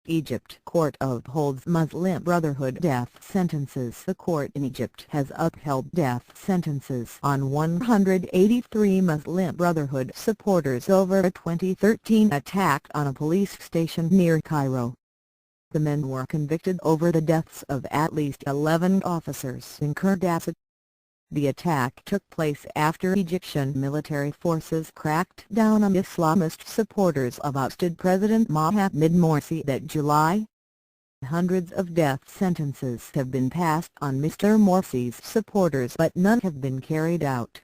Egypt court upholds Muslim Brotherhood death sentences. The court in Egypt has upheld death sentences on 183 Muslim Brotherhood supporters over a 2013 attack on a police station near Cairo. The men were convicted over the deaths of at least 11 officers in Kerdasa. The attack took place after Egyptian military forces cracked down on Islamist supporters of ousted President Mohammed Morsi that July. Hundreds of death sentences have been passed on Mr Morsi's supporters, but none have been carried out.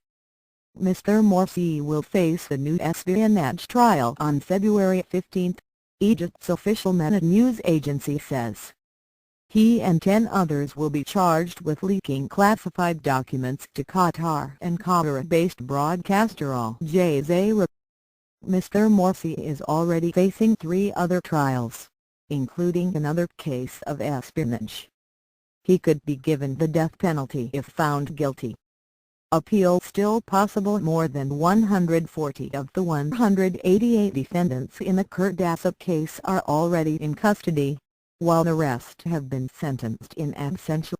Mr Morsi will face a new espionage trial on February 15, Egypt's official Mena news agency says. He and 10 others will be charged with leaking classified documents to Qatar and Qatari-based broadcaster al-Jazeera. Mr Morsi is already facing 3 other trials, including another case of espionage. He could be given the death penalty if found guilty. Appeal still possible. More than 140 of the 188 defendants in the Kerdasa case are already in custody, while the rest have been sentenced in absentia.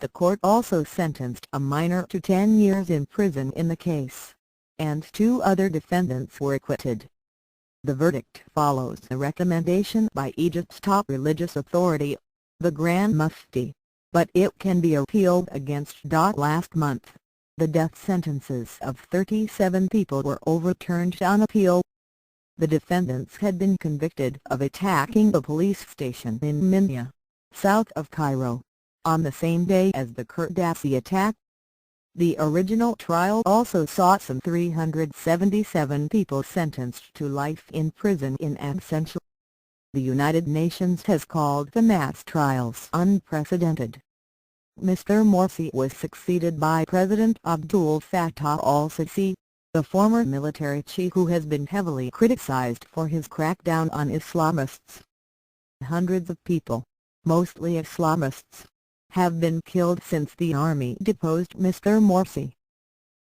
The court also sentenced a minor to 10 years in prison in the case, and 2 other defendants were acquitted. The verdict follows a recommendation by Egypt's top religious authority, the Grand Mufti, but it can be appealed against. Last month, the death sentences of 37 people were overturned on appeal. The defendants had been convicted of attacking a police station in Mena, south of Cairo, on the same day as the Kerdasa attack. The original trial also saw some 377 people sentenced to life in prison in absentia. The United Nations has called the mass trials unprecedented. Mr Morsi was succeeded by President Abdel Fattah al-Sisi, the former military chief who has been heavily criticized for his crackdown on Islamists. Hundreds of people, mostly Islamists, have been killed since the army deposed Mr Morsi.